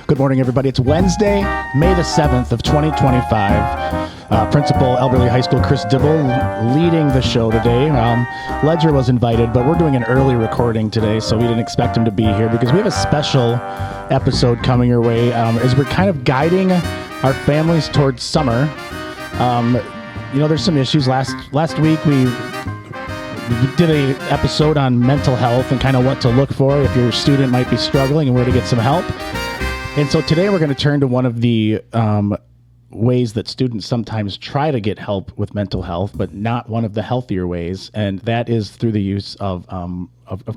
Good morning, everybody. It's Wednesday, May the 7th of 2025. Principal Elberly High School Chris Dibble leading the show today. Ledger was invited, but we're doing an early recording today, so we didn't expect him to be here because we have a special episode coming your way as we're kind of guiding our families towards summer. There's some issues. Last week we did an episode on mental health and kind of what to look for if your student might be struggling and where to get some help. And so today we're going to turn to one of the ways that students sometimes try to get help with mental health, but not one of the healthier ways, and that is through the use of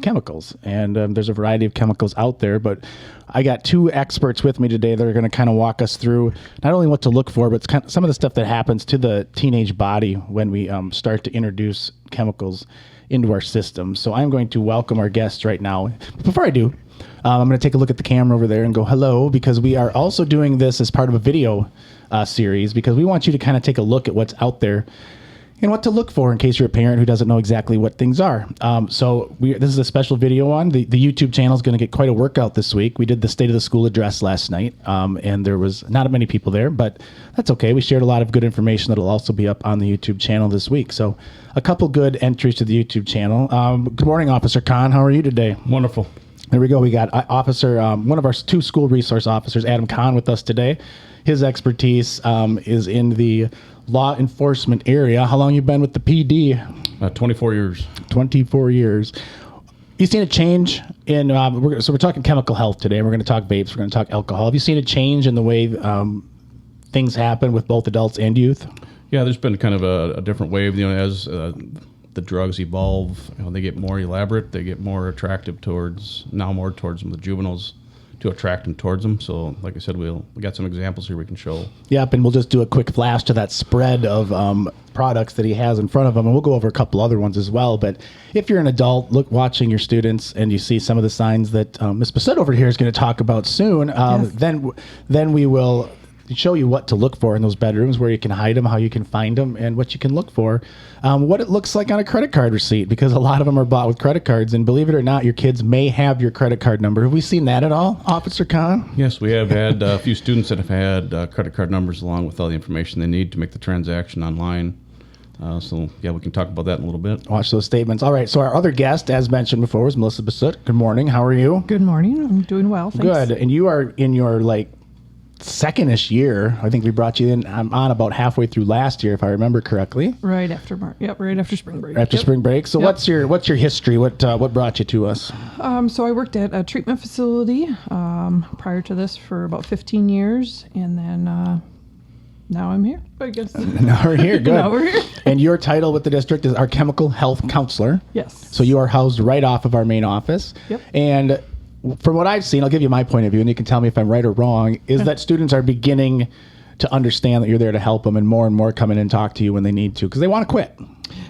chemicals. And there's a variety of chemicals out there, but I got two experts with me today that are going to kind of walk us through not only what to look for, but kind of some of the stuff that happens to the teenage body when we start to introduce chemicals into our system. So I'm going to welcome our guests right now. Before I do, I'm going to take a look at the camera over there and go hello, because we are also doing this as part of a video series, because we want you to kind of take a look at what's out there and what to look for in case you're a parent who doesn't know exactly what things are. This is a special video on. The YouTube channel is going to get quite a workout this week. We did the State of the School address last night, and there was not many people there, but that's okay. We shared a lot of good information that'll also be up on the YouTube channel this week. So a couple good entries to the YouTube channel. Good morning, Officer Conn. How are you today? Wonderful. There we go. We got Officer, one of our two school resource officers, Adam Conn, with us today. His expertise is in the law enforcement area. How long you been with the PD? 24 years. 24 years. You seen a we're talking chemical health today. We're going to talk vapes. We're going to talk alcohol. Have you seen a change in the way things happen with both adults and youth? Yeah, there's been kind of a different wave. As the drugs evolve, they get more elaborate. They get more attractive towards the juveniles, to attract them towards them. So, like I said, we got some examples here we can show. Yep, and we'll just do a quick flash to that spread of products that he has in front of him, and we'll go over a couple other ones as well. But if you're an adult watching your students and you see some of the signs that Ms. Bossuyt over here is going to talk about soon, yes. then we will show you what to look for in those bedrooms, where you can hide them, how you can find them, and what you can look for, what it looks like on a credit card receipt, because a lot of them are bought with credit cards, and believe it or not, your kids may have your credit card number. Have we seen that at all, Officer Conn? Yes, we have had a few students that have had credit card numbers along with all the information they need to make the transaction online. We can talk about that in a little bit. Watch those statements. All right, so our other guest, as mentioned before, was Melissa Bossuyt. Good morning. How are you? Good morning. I'm doing well, thanks. Good. And you are in your, second-ish year. I think we brought you in on about halfway through last year, if I remember correctly. Right after March. Yep, right after spring break. After spring break. So what's your history? What brought you to us? So I worked at a treatment facility prior to this for about 15 years, and then now I'm here, I guess. Now we're here. Good. Now we're here. And your title with the district is our Chemical Health Counselor. Yes. So you are housed right off of our main office. Yep. And from what I've seen, I'll give you my point of view, and you can tell me if I'm right or wrong, is that students are beginning to understand that you're there to help them, and more come in and talk to you when they need to, because they want to quit.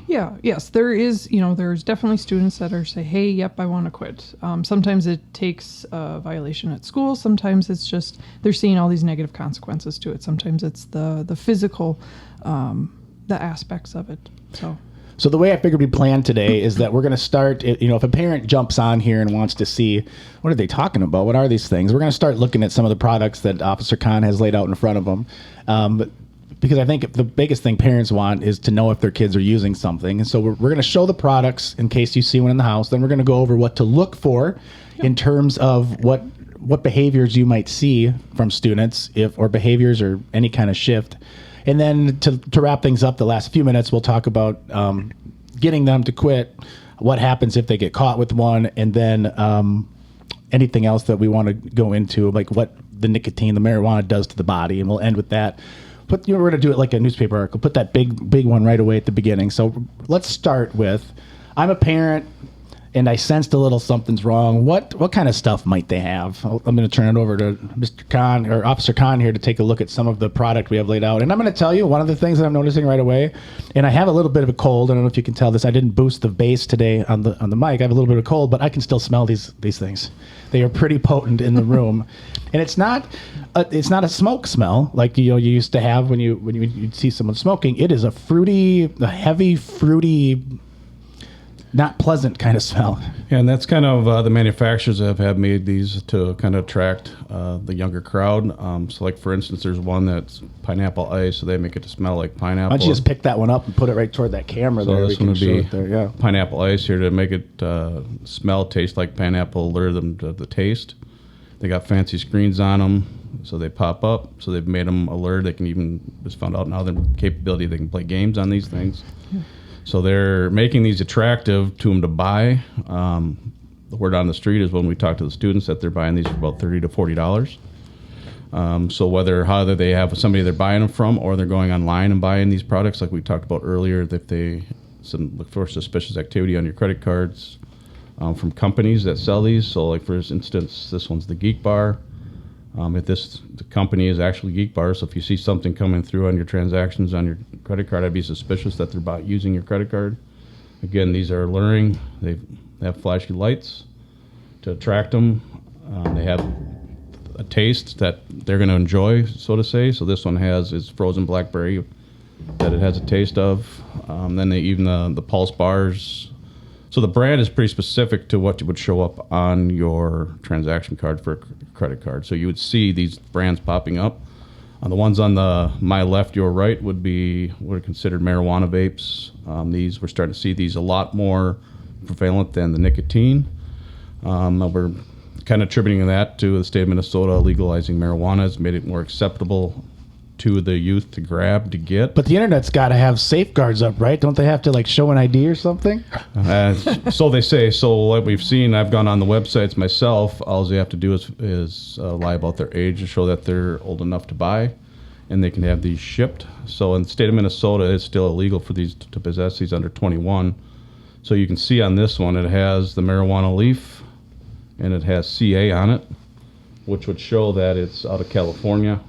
Yeah, yes, there is, there's definitely students that say, hey, yep, I want to quit. Sometimes it takes a violation at school. Sometimes it's just they're seeing all these negative consequences to it. Sometimes it's the physical, the aspects of it. So the way I figured we planned today is that we're going to start, if a parent jumps on here and wants to see, what are they talking about? What are these things? We're going to start looking at some of the products that Officer Conn has laid out in front of them. Because I think the biggest thing parents want is to know if their kids are using something. And so we're going to show the products in case you see one in the house. Then we're going to go over what to look for in terms of what behaviors you might see from students, or behaviors or any kind of shift. And then to wrap things up, the last few minutes, we'll talk about getting them to quit, what happens if they get caught with one, and then anything else that we want to go into, like what the nicotine, the marijuana does to the body, and we'll end with that. But we're going to do it like a newspaper article. Put that big one right away at the beginning. So let's start with, I'm a parent, and I sensed a little something's wrong. What kind of stuff might they have? I'm going to turn it over to Mr. Conn, or Officer Conn here, to take a look at some of the product we have laid out. And I'm going to tell you one of the things that I'm noticing right away, and I have a little bit of a cold. I don't know if you can tell this. I didn't boost the bass today on the mic. I have a little bit of a cold, but I can still smell these things. They are pretty potent in the room. And it's not a smoke smell like you used to have when you see someone smoking. It is a heavy fruity not pleasant kind of smell. Yeah, and that's kind of the manufacturers have made these to kind of attract the younger crowd. So, like for instance, there's one that's pineapple ice, so they make it to smell like pineapple. Why don't you just pick that one up and put it right toward that camera So there? this one would show be it there. Yeah. pineapple ice here to make it smell, taste like pineapple, lure them to the taste. They got fancy screens on them, so they pop up. So they've made them alert. They can even, just found out now their capability, they can play games on these things. So they're making these attractive to them to buy. The word on the street is when we talk to the students that they're buying these for about $30 to $40. So either they have somebody they're buying them from, or they're going online and buying these products, like we talked about earlier, that they look for suspicious activity on your credit cards from companies that sell these. So, like for instance, this one's the Geek Bar. The company is actually Geek Bar, so if you see something coming through on your transactions on your credit card, I'd be suspicious that they're using your credit card. Again, these are alluring. They have flashy lights to attract them. They have a taste that they're going to enjoy, so to say. So this one is frozen blackberry that it has a taste of. Then the Pulse bars. So the brand is pretty specific to what would show up on your transaction card for a credit card. So you would see these brands popping up. The ones on my left, your right, would be what are considered marijuana vapes. We're starting to see these a lot more prevalent than the nicotine. We're kind of attributing that to the state of Minnesota legalizing marijuana has made it more acceptable to the youth to grab, to get. But the internet's got to have safeguards up, right? Don't they have to show an ID or something? So they say. So what we've seen, I've gone on the websites myself. All they have to do is lie about their age to show that they're old enough to buy, and they can have these shipped. So in the state of Minnesota, it's still illegal for these to possess these under 21. So you can see on this one, it has the marijuana leaf, and it has CA on it, which would show that it's out of California.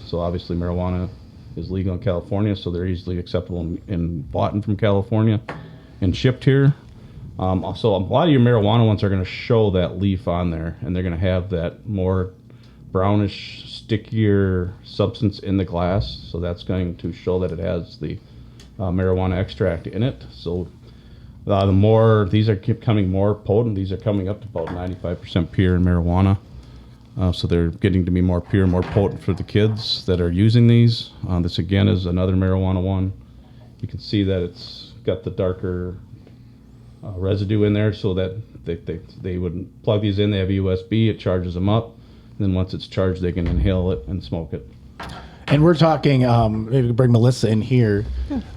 So obviously marijuana is legal in California, so they're easily acceptable and bought in from California and shipped here. So a lot of your marijuana ones are going to show that leaf on there, and they're going to have that more brownish, stickier substance in the glass. So that's going to show that it has the marijuana extract in it. So the more these are becoming more potent, these are coming up to about 95% pure in marijuana. So they're getting to be more pure, more potent for the kids that are using these. This again is another marijuana one. You can see that it's got the darker residue in there, so that they would plug these in. They have a USB. It charges them up. And then once it's charged, they can inhale it and smoke it. And we're talking, maybe bring Melissa in here.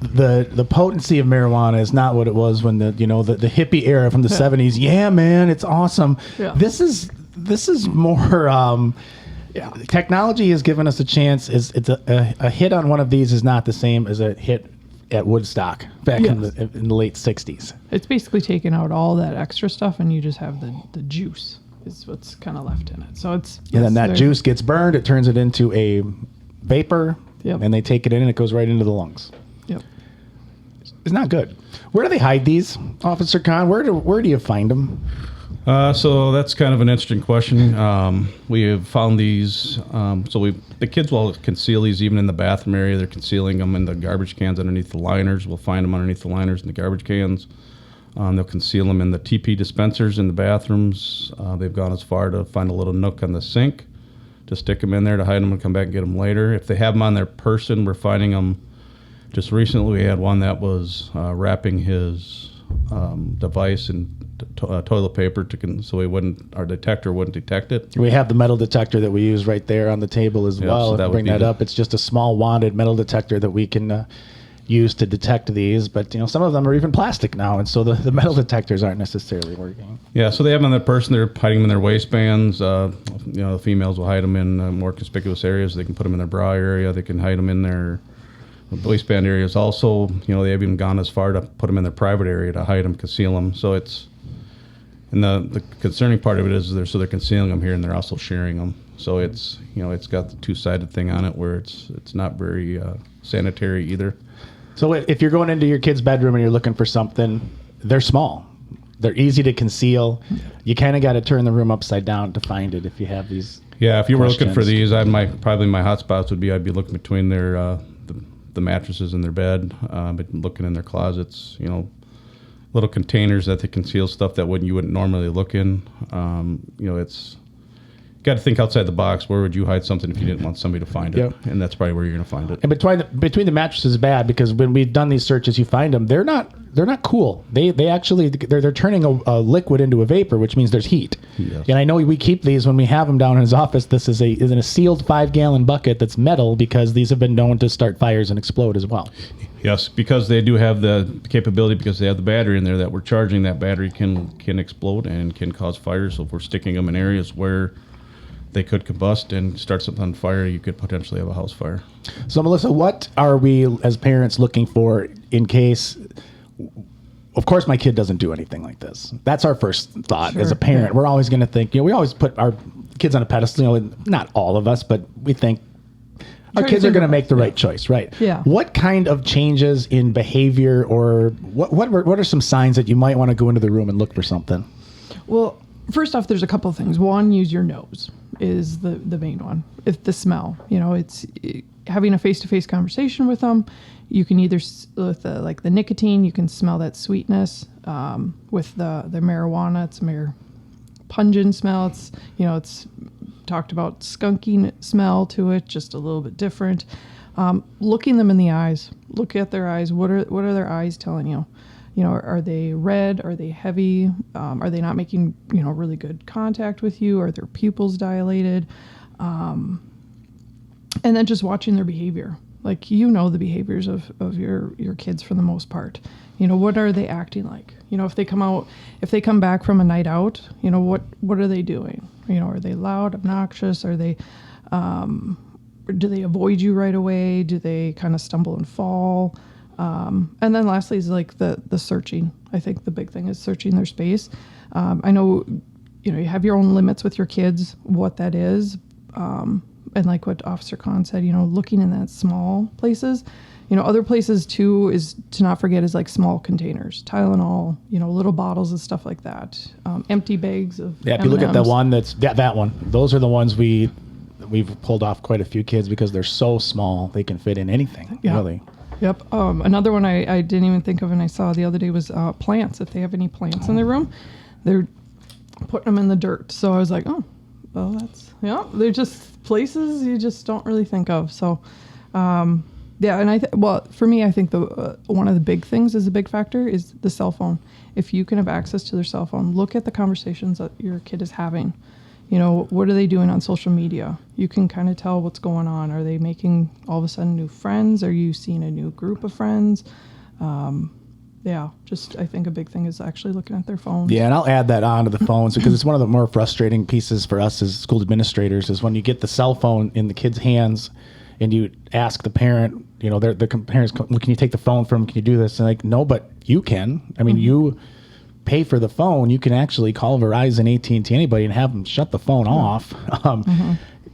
The potency of marijuana is not what it was when the hippie era from the 70s. Yeah, man, it's awesome. Yeah. This is more. Technology has given us a chance. It's a hit on one of these is not the same as a hit at Woodstock back in the late 60s. It's basically taken out all that extra stuff, and you just have the juice is what's kind of left in it. So it's And then that juice gets burned. It turns it into a vapor, Yep. and they take it in, and it goes right into the lungs. Yep. It's not good. Where do they hide these, Officer Conn? Where do you find them? So that's kind of an interesting question. We have found these. The kids will conceal these even in the bathroom area. They're concealing them in the garbage cans underneath the liners. We'll find them underneath the liners in the garbage cans. They'll conceal them in the TP dispensers in the bathrooms. They've gone as far to find a little nook on the sink to stick them in there to hide them and come back and get them later. If they have them on their person, we're finding them. Just recently, we had one that was wrapping his device in toilet paper so our detector wouldn't detect it. We have the metal detector that we use right there on the table as well. So that If you bring that up. It's just a small wanded metal detector that we can use to detect these. But some of them are even plastic now, and so the metal detectors aren't necessarily working. Yeah, so they have them on their person. They're hiding them in their waistbands. The females will hide them in more conspicuous areas. They can put them in their bra area. They can hide them in their waistband areas. Also, they have even gone as far to put them in their private area to hide them, conceal them. So it's, and the concerning part of it is they're concealing them here, and they're also sharing them. So it's it's got the two-sided thing on it where it's not very sanitary either. So if you're going into your kid's bedroom and you're looking for something, they're small. They're easy to conceal. You kind of got to turn the room upside down to find it if you have these. Yeah, if you were looking for questions. these, probably my hot spots would be I'd be looking between their the mattresses in their bed, but looking in their closets, little containers that they conceal stuff that you wouldn't normally look in. It's got to think outside the box. Where would you hide something if you didn't want somebody to find it? Yep. And that's probably where you're going to find it. And between the mattresses is bad, because when we've done these searches, you find them. They're not cool. They actually they're turning a liquid into a vapor, which means there's heat. Yes. And I know we keep these when we have them down in his office. This is in a sealed 5-gallon bucket that's metal, because these have been known to start fires and explode as well. Yes, because they do have the capability, because they have the battery in there that we're charging. That battery can explode and can cause fire. So if we're sticking them in areas where they could combust and start something on fire, you could potentially have a house fire. So, Melissa, what are we as parents looking for in case? Of course, my kid doesn't do anything like this. That's our first thought as a parent. Yeah. We're always going to think, we always put our kids on a pedestal. Not all of us, but we think our kids are going to make the right choice, right? Yeah. What kind of changes in behavior, or what are some signs that you might want to go into the room and look for something? Well, first off, there's a couple of things. One, use your nose is the main one. If the smell, it's having a face-to-face conversation with them. You can either with the nicotine, you can smell that sweetness. With the marijuana, it's a more pungent smell. It's it's talked about skunky smell to it, just a little bit different. Looking them in the eyes, look at their eyes. What are their eyes telling you? Are they red? Are they heavy? Are they not making, really good contact with you? Are their pupils dilated? And then just watching their behavior. Like, the behaviors of your kids for the most part. What are they acting like? If they come back from a night out, what are they doing? Are they loud, obnoxious? Are they, do they avoid you right away? Do they kind of stumble and fall? And then lastly is like the searching. I think the big thing is searching their space. I know, you have your own limits with your kids, what that is. And like what Officer Conn said, looking in that small places, other places too is to not forget is like small containers, Tylenol, little bottles of stuff like that. Empty bags of if you look at the one that one, those are the ones we've pulled off quite a few kids, because they're so small, they can fit in anything, really. Yep. Another one I didn't even think of and I saw the other day was plants. If they have any plants in their room, they're putting them in the dirt. So I was like, oh, well, they're just places you just don't really think of. So, and for me, I think one of the big things is a big factor is the cell phone. If you can have access to their cell phone, look at the conversations that your kid is having. What are they doing on social media? You can kind of tell what's going on. Are they making all of a sudden new friends? Are you seeing a new group of friends? I think a big thing is actually looking at their phones. Yeah, and I'll add that on to the phones, because it's one of the more frustrating pieces for us as school administrators is when you get the cell phone in the kid's hands and you ask the parent, the parents, can you take the phone from them? Can you do this? And like, no, but you can. I mean, you pay for the phone. You can actually call Verizon, AT&T, anybody, and have them shut the phone off.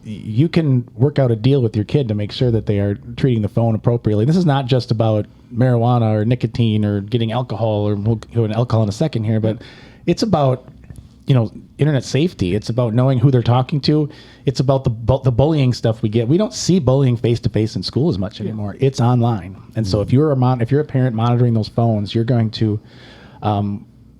You can work out a deal with your kid to make sure that they are treating the phone appropriately. This is not just about marijuana or nicotine or getting alcohol, or we'll go into alcohol in a second here, but it's about, internet safety. It's about knowing who they're talking to. It's about the bullying stuff we get. We don't see bullying face-to-face in school as much anymore. It's online. And so if you're a parent monitoring those phones, you're going to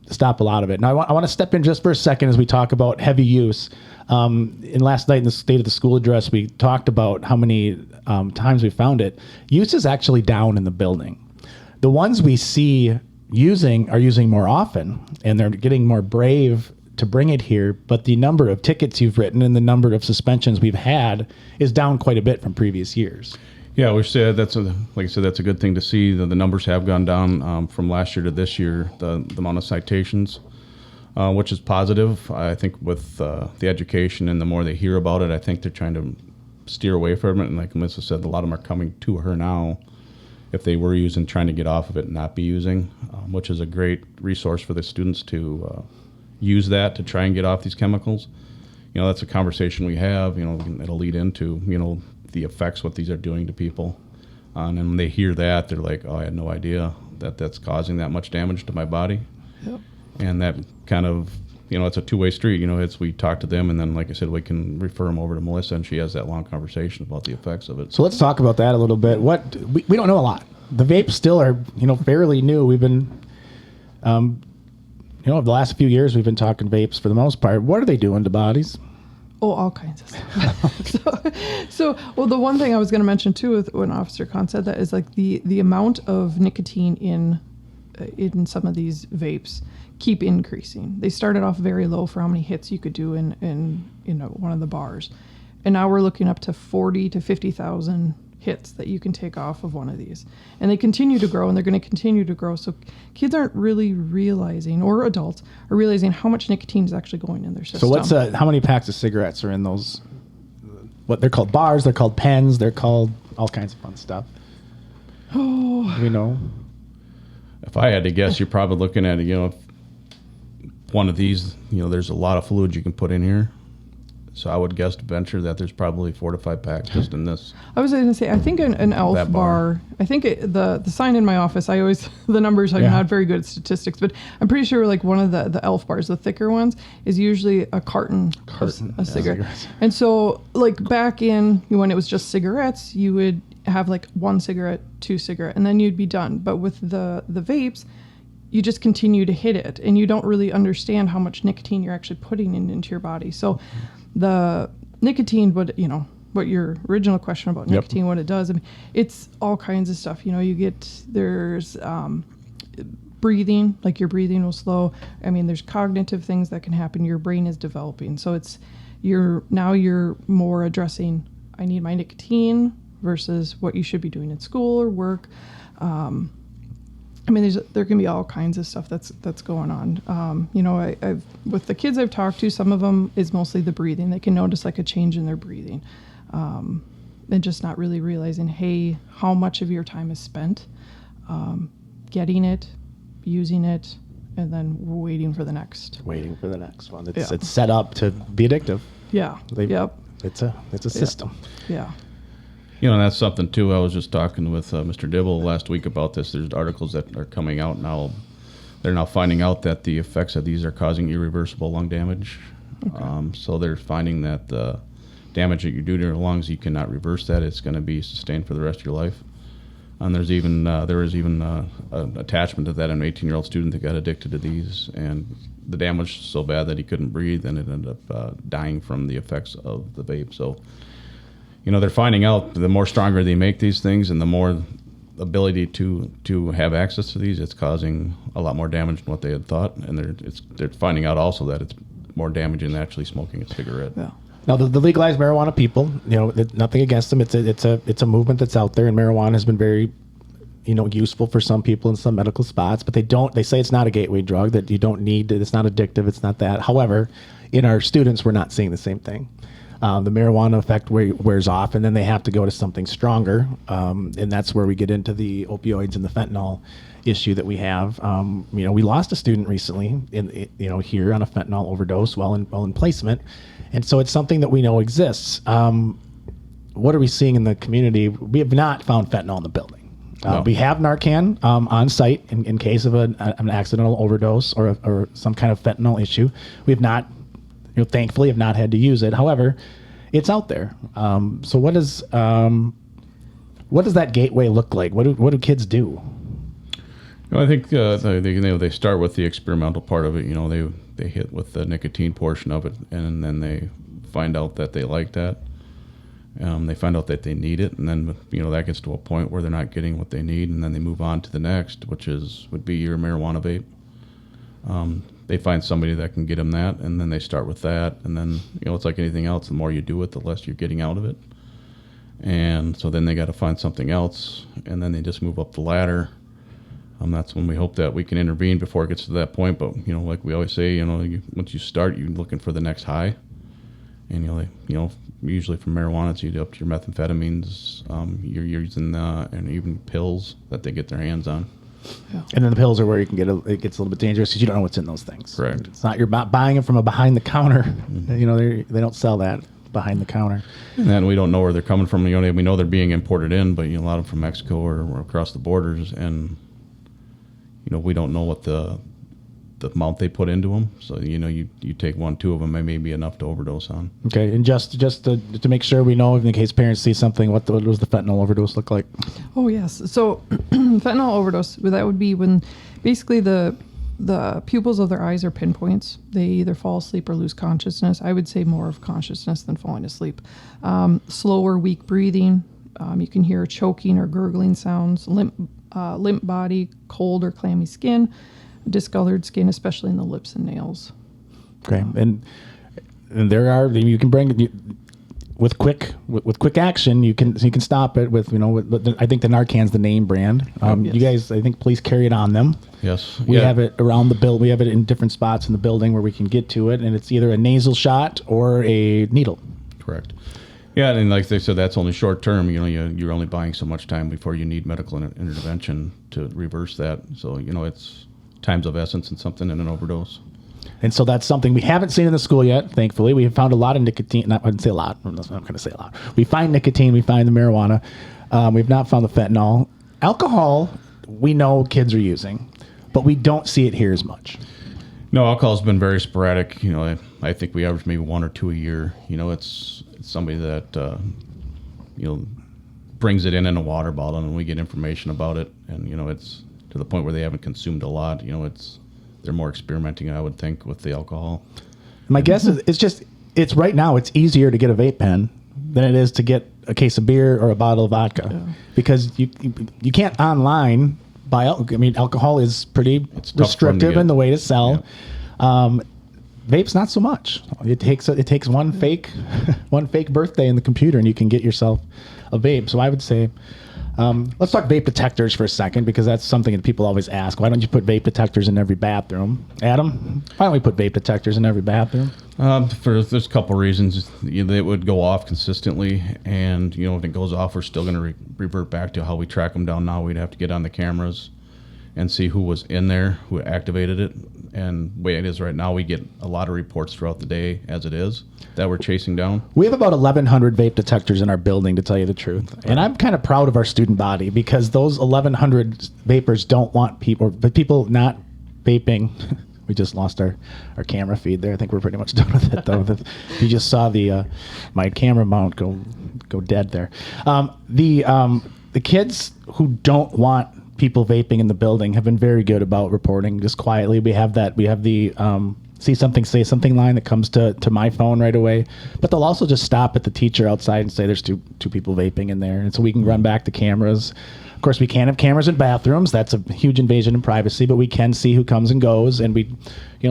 stop a lot of it. Now, I want to step in just for a second as we talk about heavy use. And last night in the State of the School address, we talked about how many times we found it. Use is actually down in the building. The ones we see using are using more often, and they're getting more brave to bring it here. But the number of tickets you've written and the number of suspensions we've had is down quite a bit from previous years. Yeah, we said that's a good thing to see. The numbers have gone down from last year to this year. The amount of citations. Which is positive. I think with the education and the more they hear about it, I think they're trying to steer away from it. And like Melissa said, a lot of them are coming to her now if they were using, trying to get off of it and not be using, which is a great resource for the students to use that to try and get off these chemicals. That's a conversation we have. It'll lead into, the effects, what these are doing to people. And when they hear that, they're like, oh, I had no idea that that's causing that much damage to my body. Yep. And that kind of, it's a two-way street. We talk to them, and then, like I said, we can refer them over to Melissa, and she has that long conversation about the effects of it. So let's talk about that a little bit. We don't know a lot. The vapes still are, fairly new. We've been Over the last few years, we've been talking vapes for the most part. What are they doing to bodies? Oh, all kinds of stuff. Well, the one thing I was going to mention too, with when Officer Conn said that, is like the amount of nicotine in some of these vapes keep increasing. They started off very low for how many hits you could do in one of the bars, and now we're looking up to 40 to 50,000 hits that you can take off of one of these, and they continue to grow, and they're going to continue to grow. So kids aren't really realizing, or adults are realizing, how much nicotine is actually going in their system. So how many packs of cigarettes are in those? What they're called bars, they're called pens, they're called all kinds of fun stuff. Oh, We know. If I had to guess, you're probably looking at, one of these, there's a lot of fluid you can put in here. So I would guess to venture that there's probably 4 to 5 packs just in this. I was going to say, I think an ELF That bar. I think the sign in my office, I always, the numbers, I'm not very good at statistics, but I'm pretty sure like one of the ELF bars, the thicker ones, is usually a carton of cigarettes. Cigarettes. And so like back in when it was just cigarettes, you would have like 1 cigarette, 2 cigarette, and then you'd be done. But with the vapes, you just continue to hit it, and you don't really understand how much nicotine you're actually putting into your body. So the nicotine, what your original question about nicotine, what it does, I mean, it's all kinds of stuff. There's breathing, like your breathing will slow. I mean, there's cognitive things that can happen. Your brain is developing. So you're more addressing, I need my nicotine versus what you should be doing at school or work. I mean, there can be all kinds of stuff that's going on. I've with the kids I've talked to, some of them is mostly the breathing. They can notice like a change in their breathing, and just not really realizing, hey, how much of your time is spent getting it, using it, and then waiting for the next. Waiting for the next one. It's set up to be addictive. Yeah. Yep. It's a system. Yeah. And that's something too. I was just talking with Mr. Dibble last week about this. There's articles that are coming out now. They're now finding out that the effects of these are causing irreversible lung damage. Okay. So they're finding that the damage that you do to your lungs, you cannot reverse that. It's going to be sustained for the rest of your life. And there was even an attachment to that, an 18-year-old student that got addicted to these, and the damage was so bad that he couldn't breathe, and it ended up dying from the effects of the vape. So they're finding out the more stronger they make these things, and the more ability to have access to these, it's causing a lot more damage than what they had thought. And they're finding out also that it's more damaging than actually smoking a cigarette. Yeah. Now the legalized marijuana people, nothing against them. It's a movement that's out there, and marijuana has been very, useful for some people in some medical spots. But they say it's not a gateway drug, that you don't need it. It's not addictive. It's not that. However, in our students, we're not seeing the same thing. The marijuana effect wears off, and then they have to go to something stronger, and that's where we get into the opioids and the fentanyl issue that we have. We lost a student recently here on a fentanyl overdose while in placement, and so it's something that we know exists. What are we seeing in the community? We have not found fentanyl in the building. No. We have Narcan on site in case of an accidental overdose or some kind of fentanyl issue. We have not. Thankfully, have not had to use it. However, it's out there. So what does that gateway look like? What do kids do? I think they start with the experimental part of it. They hit with the nicotine portion of it, and then they find out that they like that. They find out that they need it, and then that gets to a point where they're not getting what they need, and then they move on to the next, which would be your marijuana vape. They find somebody that can get them that, and then they start with that, and then it's like anything else. The more you do it, the less you're getting out of it, and so then they got to find something else, and then they just move up the ladder. That's when we hope that we can intervene before it gets to that point. But like we always say, once you start, you're looking for the next high, and usually from marijuana, it's up to your methamphetamines. You're using and even pills that they get their hands on. Yeah. And then the pills are where you can it gets a little bit dangerous because you don't know what's in those things. Correct. It's not, you're not buying it from a behind the counter. Mm-hmm. They don't sell that behind the counter. And then we don't know where they're coming from. We know they're being imported in, but a lot of them from Mexico or across the borders, and we don't know what the amount they put into them. So you take 1, 2 of them, it may be enough to overdose on. Okay, and just to make sure we know, in case parents see something, what does the fentanyl overdose look like? Oh yes, so fentanyl overdose, that would be when basically the the pupils of their eyes are pinpoints. They either fall asleep or lose consciousness. I would say more of consciousness than falling asleep. Slower, weak breathing. You can hear choking or gurgling sounds. Limp body, cold or clammy skin, discolored skin, especially in the lips and nails. Okay, and there are, you can bring with quick action. You can stop it with I think the Narcan's the name brand. Yes. You guys, I think police carry it on them. Yes. We have it around the build. We have it in different spots in the building where we can get to it, and it's either a nasal shot or a needle. Correct. Yeah, and like they said, that's only short term. You're only buying so much time before you need medical intervention to reverse that. So it's times of essence and something in an overdose. And so that's something we haven't seen in the school yet, thankfully. We have found a lot of nicotine. I wouldn't say a lot. I'm not going to say a lot. We find nicotine. We find the marijuana. We've not found the fentanyl. Alcohol, we know kids are using, but we don't see it here as much. No, alcohol's been very sporadic. I think we average maybe 1 or 2 a year. It's somebody that, brings it in a water bottle, and we get information about it. And, it's to the point where they haven't consumed a lot. They're more experimenting, I would think, with the alcohol. My guess is it's right now, it's easier to get a vape pen than it is to get a case of beer or a bottle of vodka, because you can't online buy. Alcohol is pretty restrictive in the way to sell. Yeah. Vape's not so much. It takes one fake birthday in the computer, and you can get yourself a vape. So I would say, let's talk vape detectors for a second, because that's something that people always ask. Why don't you put vape detectors in every bathroom? Adam, why don't we put vape detectors in every bathroom? There's a couple reasons. They would go off consistently, and if it goes off, we're still going to revert back to how we track them down now. We'd have to get on the cameras and see who was in there, who activated it. And the way it is right now, we get a lot of reports throughout the day as it is that we're chasing down. We have about 1,100 vape detectors in our building, to tell you the truth. And I'm kind of proud of our student body, because those 1,100 vapors don't want people not vaping. We just lost our camera feed there. I think we're pretty much done with it, though. You just saw my camera mount go dead there. The kids who don't want people vaping in the building have been very good about reporting just quietly. We have the see something, say something line that comes to my phone right away, but they'll also just stop at the teacher outside and say there's two people vaping in there, and so we can run back the cameras. Of course, we can't have cameras in bathrooms. That's a huge invasion of privacy, but we can see who comes and goes, and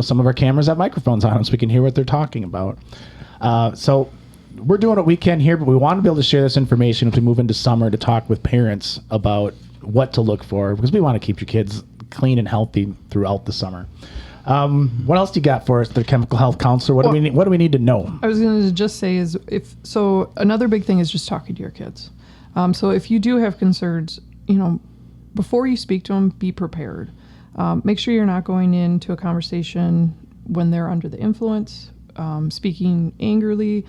some of our cameras have microphones on them, so we can hear what they're talking about. So we're doing what we can here, but we want to be able to share this information as we move into summer, to talk with parents about what to look for, because we want to keep your kids clean and healthy throughout the summer. What else do you got for us, the chemical health counselor? What do we need to know? I was going to just say another big thing is just talking to your kids. So if you do have concerns, before you speak to them, be prepared. Make sure you're not going into a conversation when they're under the influence, speaking angrily,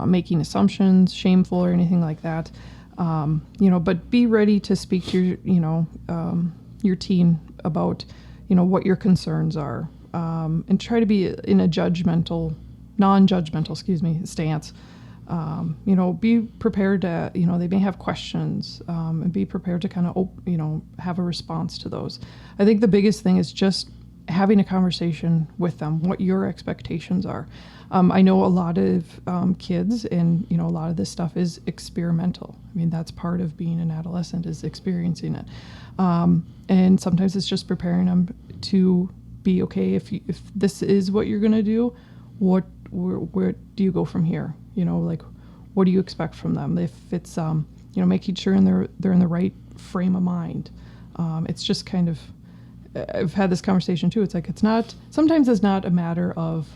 making assumptions, shameful or anything like that. But be ready to speak to your teen about, what your concerns are, and try to be in a non-judgmental, stance. Be prepared to, they may have questions, and be prepared to kind of, have a response to those. I think the biggest thing is just having a conversation with them, what your expectations are. I know a lot of kids, and a lot of this stuff is experimental. That's part of being an adolescent, is experiencing it, and sometimes it's just preparing them to be okay. If this is what you're gonna do, where do you go from here? What do you expect from them? If it's making sure they're in the right frame of mind. It's just kind of, I've had this conversation too. Sometimes it's not a matter of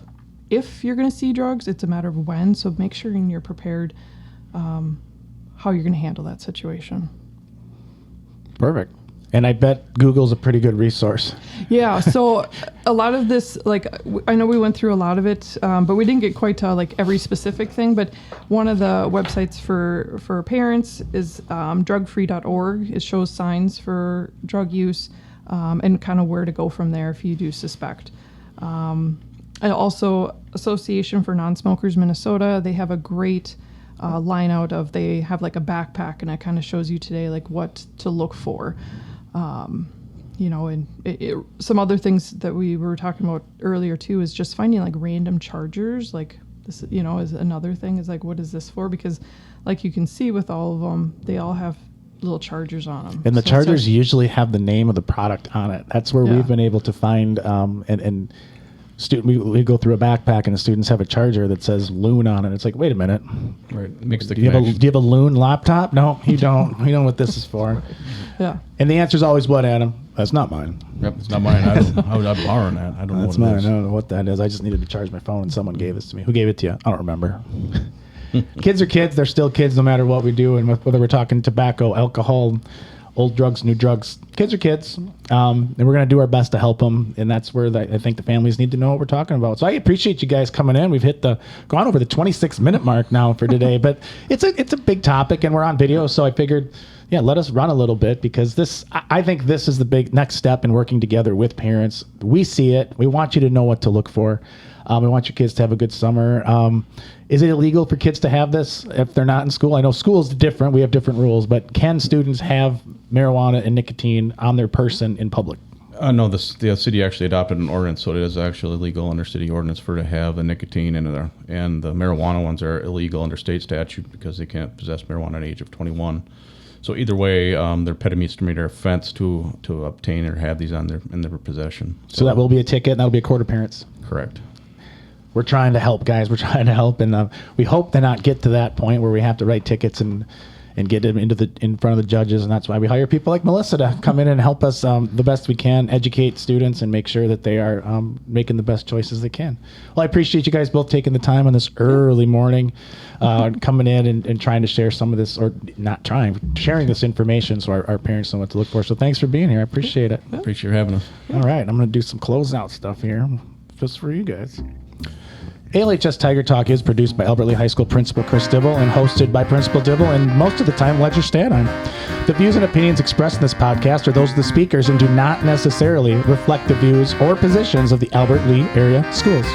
if you're going to see drugs, it's a matter of when. So make sure you're prepared how you're going to handle that situation. Perfect. And I bet Google's a pretty good resource. Yeah. So a lot of this, I know we went through a lot of it, but we didn't get quite to every specific thing. But one of the websites for parents is drugfree.org. It shows signs for drug use and kind of where to go from there if you do suspect. And also Association for Non-Smokers Minnesota, they have a great line out of, they have a backpack, and it kind of shows you today what to look for. And some other things that we were talking about earlier too is just finding like random chargers. Like this, is another thing. Is like, what is this for? Because like you can see with all of them, they all have little chargers on them. And the chargers usually have the name of the product on it. That's where we've been able to find, and we go through a backpack and the students have a charger that says Loon on it. It's like, wait a minute. Right. Makes the do you have a Loon laptop? No, you don't. We know what this is for. Yeah. And the answer is always what, Adam? That's not mine. Yep, it's not mine. How would I borrow that? I don't know That's what mine. it is. I don't know what that is. I just needed to charge my phone and someone gave this to me. Who gave it to you? I don't remember. Kids are kids. They're still kids no matter what we do. And whether we're talking tobacco, alcohol, old drugs, new drugs, kids are kids. And we're going to do our best to help them. And that's where I think the families need to know what we're talking about. So I appreciate you guys coming in. We've gone over the 26-minute mark now for today. But it's a big topic and we're on video. So I figured, let us run a little bit because I think this is the big next step in working together with parents. We see it. We want you to know what to look for. We want your kids to have a good summer. Is it illegal for kids to have this if they're not in school? I know school's different. We have different rules. But can students have marijuana and nicotine on their person in public? No, the city actually adopted an ordinance, so it is actually legal under city ordinance to have the nicotine and the marijuana ones are illegal under state statute because they can't possess marijuana at the age of 21. So either way, they're petty misdemeanor offense to obtain or have these in their possession. So that will be a ticket, and that'll be a court appearance. Correct. We're trying to help, guys. We're trying to help, and we hope to not get to that point where we have to write tickets and get them in front of the judges, and that's why we hire people like Melissa to come in and help us the best we can, educate students, and make sure that they are making the best choices they can. Well, I appreciate you guys both taking the time on this early morning, coming in and trying to share some of this, or not trying, sharing this information so our parents know what to look for. So thanks for being here. I appreciate it. Appreciate you having us. All right, I'm going to do some closeout stuff here just for you guys. ALHS Tiger Talk is produced by Albert Lea High School Principal Chris Dibble and hosted by Principal Dibble and most of the time Ledger Stadheim. The views and opinions expressed in this podcast are those of the speakers and do not necessarily reflect the views or positions of the Albert Lea area schools.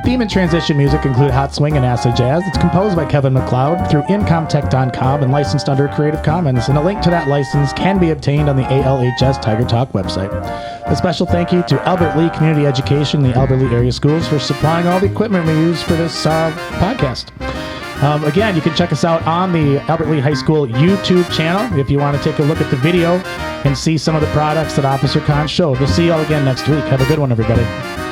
Theme and transition music include Hot Swing and Acid Jazz. It's composed by Kevin McLeod through Incomtech.com and licensed under Creative Commons. And a link to that license can be obtained on the ALHS Tiger Talk website. A special thank you to Albert Lea Community Education, the Albert Lea area schools, for supplying all the equipment we use for this podcast. Again, you can check us out on the Albert Lea High School YouTube channel if you want to take a look at the video and see some of the products that Officer Conn showed. We'll see you all again next week. Have a good one, everybody.